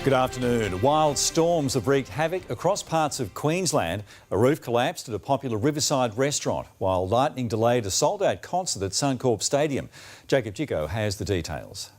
Good afternoon. Wild storms have wreaked havoc across parts of Queensland. A roof collapsed at a popular riverside restaurant, while lightning delayed a sold-out concert at Suncorp Stadium. Jacob Chico has the details.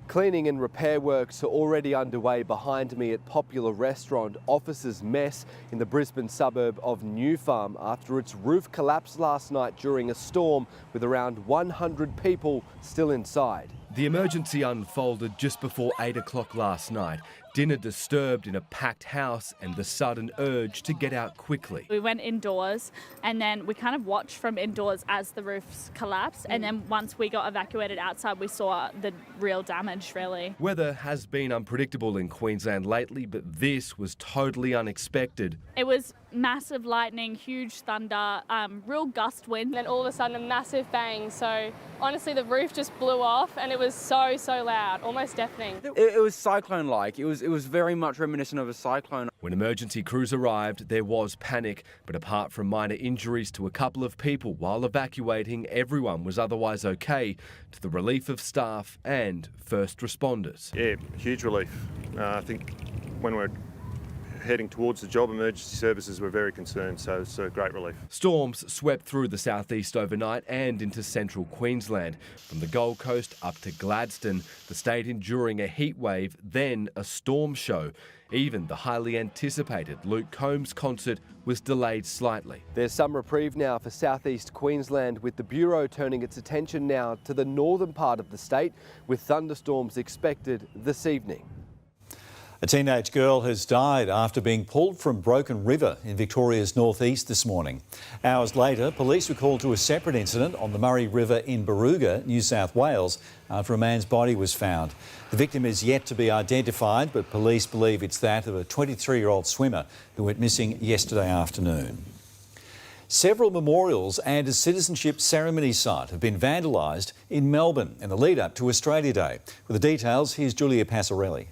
Cleaning and repair works are already underway behind me at popular restaurant Officers Mess in the Brisbane suburb of New Farm after its roof collapsed last night during a storm with around 100 people still inside. The emergency unfolded just before 8 o'clock last night. Dinner disturbed in a packed house and the sudden urge to get out quickly. We went indoors and then we kind of watched from indoors as the roofs collapsed, and then once we got evacuated outside we saw the real damage really. Weather has been unpredictable in Queensland lately, but this was totally unexpected. It was massive lightning, huge thunder, real gust wind. Then all of a sudden a massive bang, so honestly the roof just blew off and it was so loud, almost deafening. It was cyclone-like. It was very much reminiscent of a cyclone. When emergency crews arrived, there was panic, but apart from minor injuries to a couple of people while evacuating, everyone was otherwise okay, to the relief of staff and first responders. Yeah, huge relief. I think when we're heading towards the job, emergency services were very concerned, so it's a great relief. Storms swept through the southeast overnight and into central Queensland. From the Gold Coast up to Gladstone, the state enduring a heat wave, then a storm show. Even the highly anticipated Luke Combs concert was delayed slightly. There's some reprieve now for southeast Queensland, with the Bureau turning its attention now to the northern part of the state, with thunderstorms expected this evening. A teenage girl has died after being pulled from Broken River in Victoria's northeast this morning. Hours later, police were called to a separate incident on the Murray River in Barooga, New South Wales, after a man's body was found. The victim is yet to be identified, but police believe it's that of a 23-year-old swimmer who went missing yesterday afternoon. Several memorials and a citizenship ceremony site have been vandalised in Melbourne in the lead-up to Australia Day. With the details, here's Julia Passarelli.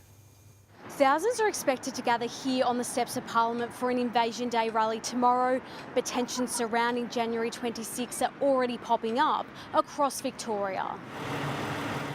Thousands are expected to gather here on the steps of Parliament for an Invasion Day rally tomorrow, but tensions surrounding January 26 are already popping up across Victoria.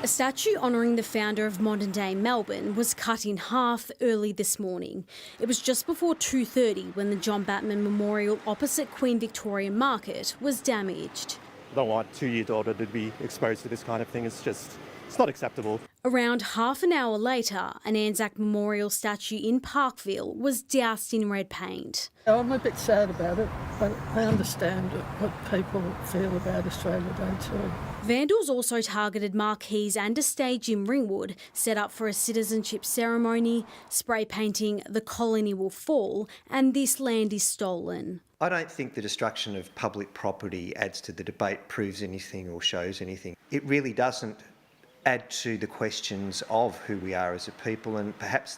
A statue honouring the founder of modern-day Melbourne was cut in half early this morning. It was just before 2:30 when the John Batman Memorial opposite Queen Victoria Market was damaged. I don't want a 2-year daughter to be exposed to this kind of thing. It's not acceptable. Around half an hour later, an Anzac Memorial statue in Parkville was doused in red paint. I'm a bit sad about it, but I understand what people feel about Australia Day too. Vandals also targeted marquees and a stage in Ringwood, set up for a citizenship ceremony, spray painting "The colony will fall" and "This land is stolen." I don't think the destruction of public property adds to the debate, proves anything or shows anything. It really doesn't add to the questions of who we are as a people, and perhaps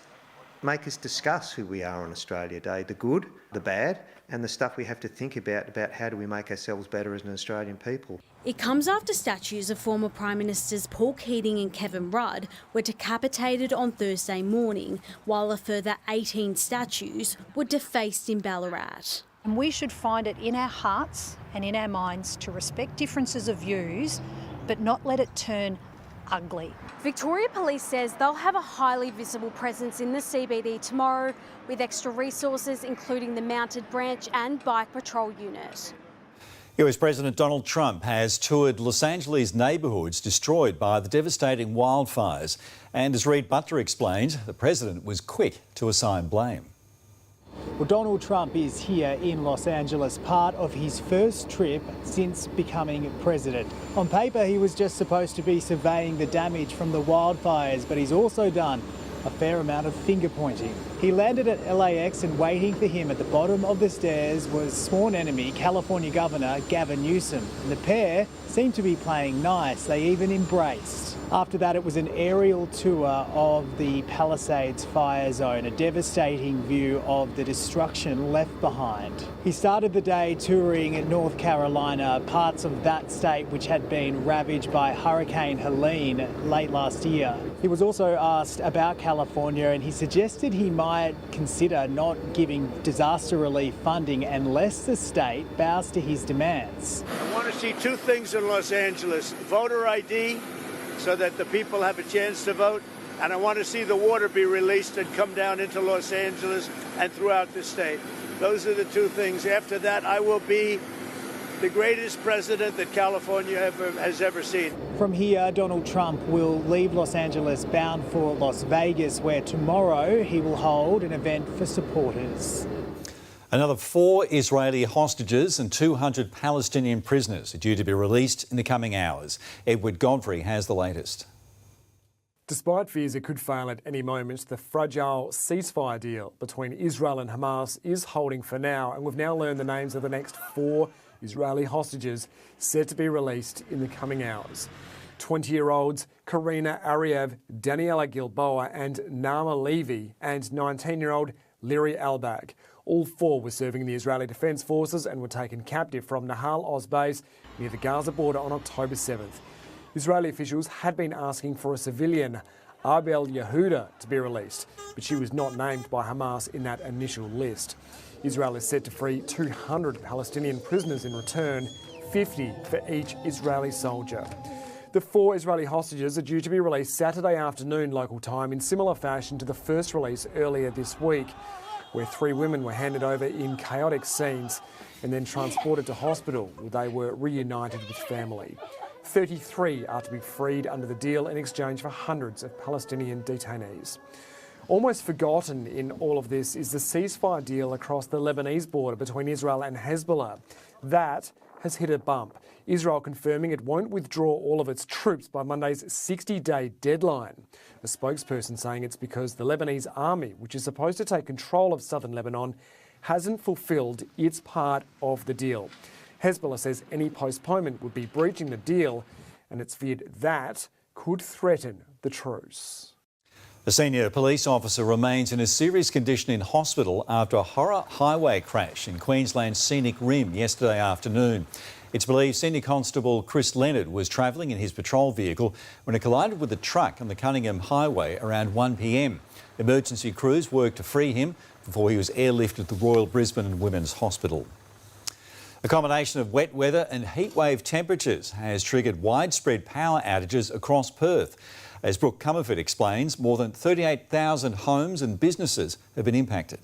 make us discuss who we are on Australia Day, the good, the bad, and the stuff we have to think about how do we make ourselves better as an Australian people. It comes after statues of former Prime Ministers Paul Keating and Kevin Rudd were decapitated on Thursday morning, while a further 18 statues were defaced in Ballarat. And we should find it in our hearts and in our minds to respect differences of views, but not let it turn ugly. Victoria Police says they'll have a highly visible presence in the CBD tomorrow, with extra resources including the mounted branch and bike patrol unit. US President Donald Trump has toured Los Angeles neighbourhoods destroyed by the devastating wildfires. And as Reid Butler explained, the president was quick to assign blame. Well, Donald Trump is here in Los Angeles, part of his first trip since becoming president. On paper, he was just supposed to be surveying the damage from the wildfires, but he's also done a fair amount of finger pointing. He landed at LAX, and waiting for him at the bottom of the stairs was sworn enemy California Governor Gavin Newsom. And the pair seemed to be playing nice. They even embraced. After that, it was an aerial tour of the Palisades fire zone, a devastating view of the destruction left behind. He started the day touring North Carolina, parts of that state which had been ravaged by Hurricane Helene late last year. He was also asked about California, and he suggested he might consider not giving disaster relief funding unless the state bows to his demands. I want to see two things in Los Angeles: voter ID, so that the people have a chance to vote, and I want to see the water be released and come down into Los Angeles and throughout the state. Those are the two things. After that, I will be the greatest president that California has ever seen. From here, Donald Trump will leave Los Angeles bound for Las Vegas, where tomorrow he will hold an event for supporters. Another 4 Israeli hostages and 200 Palestinian prisoners are due to be released in the coming hours. Edward Godfrey has the latest. Despite fears it could fail at any moment, the fragile ceasefire deal between Israel and Hamas is holding for now, and we've now learned the names of the next 4 Israeli hostages set to be released in the coming hours. 20-year-olds Karina Ariev, Daniela Gilboa and Naama Levy, and 19-year-old Liri Albag. All 4 were serving in the Israeli Defence Forces and were taken captive from Nahal Oz base near the Gaza border on October 7th. Israeli officials had been asking for a civilian, Arbel Yehuda, to be released, but she was not named by Hamas in that initial list. Israel is set to free 200 Palestinian prisoners in return, 50 for each Israeli soldier. The 4 Israeli hostages are due to be released Saturday afternoon local time in similar fashion to the first release earlier this week, where 3 women were handed over in chaotic scenes and then transported to hospital where they were reunited with family. 33 are to be freed under the deal in exchange for hundreds of Palestinian detainees. Almost forgotten in all of this is the ceasefire deal across the Lebanese border between Israel and Hezbollah. That has hit a bump. Israel confirming it won't withdraw all of its troops by Monday's 60-day deadline. A spokesperson saying it's because the Lebanese army, which is supposed to take control of southern Lebanon, hasn't fulfilled its part of the deal. Hezbollah says any postponement would be breaching the deal, and it's feared that could threaten the truce. A senior police officer remains in a serious condition in hospital after a horror highway crash in Queensland's Scenic Rim yesterday afternoon. It's believed Senior Constable Chris Leonard was travelling in his patrol vehicle when it collided with a truck on the Cunningham Highway around 1 p.m. Emergency crews worked to free him before he was airlifted to the Royal Brisbane and Women's Hospital. A combination of wet weather and heatwave temperatures has triggered widespread power outages across Perth. As Brooke Comerford explains, more than 38,000 homes and businesses have been impacted.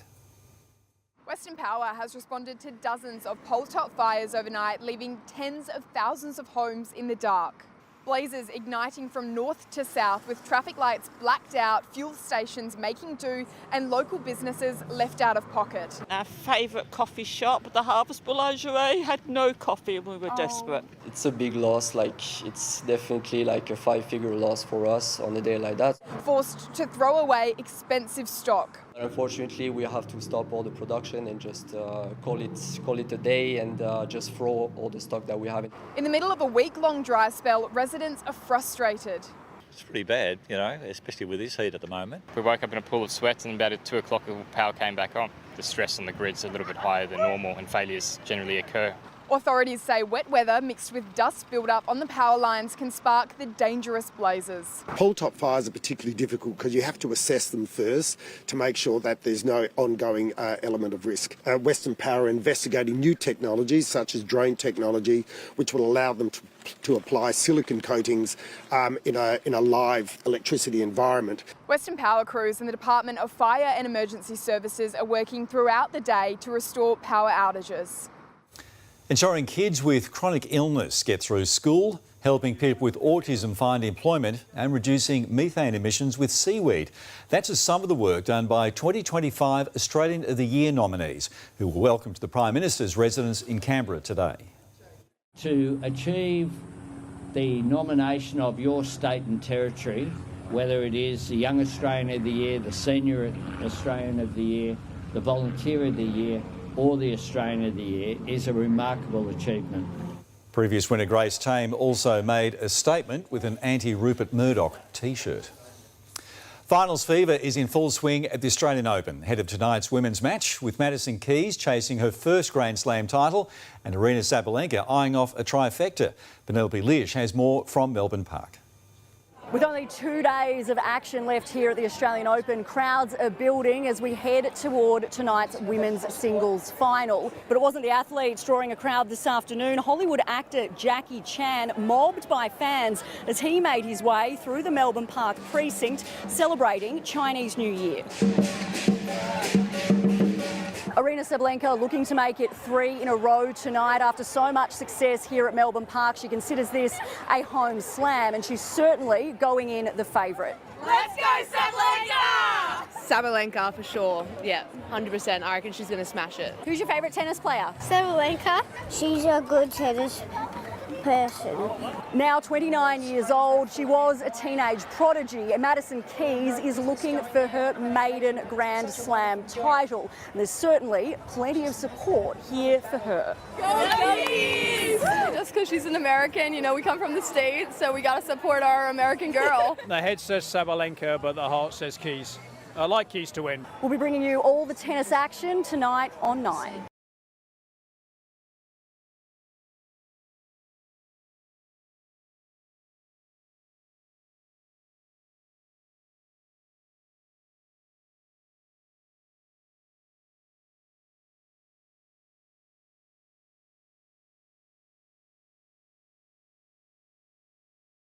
Western Power has responded to dozens of pole-top fires overnight, leaving tens of thousands of homes in the dark. Blazes igniting from north to south, with traffic lights blacked out, fuel stations making do, and local businesses left out of pocket. Our favourite coffee shop, the Harvest Boulangerie, had no coffee and we were desperate. It's a big loss, it's definitely a 5-figure loss for us on a day like that. Forced to throw away expensive stock. Unfortunately, we have to stop all the production and just call it a day and just throw all the stock that we have. In the middle of a week-long dry spell, residents are frustrated. It's pretty bad, especially with this heat at the moment. We woke up in a pool of sweat and about at 2 o'clock the power came back on. The stress on the grid's a little bit higher than normal and failures generally occur. Authorities say wet weather mixed with dust build-up on the power lines can spark the dangerous blazes. Pole-top fires are particularly difficult because you have to assess them first to make sure that there's no ongoing element of risk. Western Power are investigating new technologies such as drone technology, which will allow them to apply silicon coatings in a live electricity environment. Western Power crews and the Department of Fire and Emergency Services are working throughout the day to restore power outages. Ensuring kids with chronic illness get through school, helping people with autism find employment and reducing methane emissions with seaweed. That's just some of the work done by 2025 Australian of the Year nominees, who were welcomed to the Prime Minister's residence in Canberra today. To achieve the nomination of your state and territory, whether it is the Young Australian of the Year, the Senior Australian of the Year, the Volunteer of the Year, or the Australian of the Year, is a remarkable achievement. Previous winner Grace Tame also made a statement with an anti-Rupert Murdoch T-shirt. Finals fever is in full swing at the Australian Open, ahead of tonight's women's match, with Madison Keys chasing her first Grand Slam title and Aryna Sabalenka eyeing off a trifecta. Penelope Lish has more from Melbourne Park. With only 2 days of action left here at the Australian Open, crowds are building as we head toward tonight's women's singles final. But it wasn't the athletes drawing a crowd this afternoon. Hollywood actor Jackie Chan mobbed by fans as he made his way through the Melbourne Park precinct celebrating Chinese New Year. Aryna Sabalenka looking to make it 3 in a row tonight after so much success here at Melbourne Park. She considers this a home slam and she's certainly going in the favourite. Let's go Sabalenka! Sabalenka for sure, yeah, 100%. I reckon she's going to smash it. Who's your favourite tennis player? Sabalenka. She's a good tennis person. Now 29 years old, she was a teenage prodigy, and Madison Keys is looking for her maiden Grand Slam title. And there's certainly plenty of support here for her. Go Keys! Just because she's an American, you know, we come from the States, so we got to support our American girl. The head says Sabalenka, but the heart says Keys. I like Keys to win. We'll be bringing you all the tennis action tonight on 9.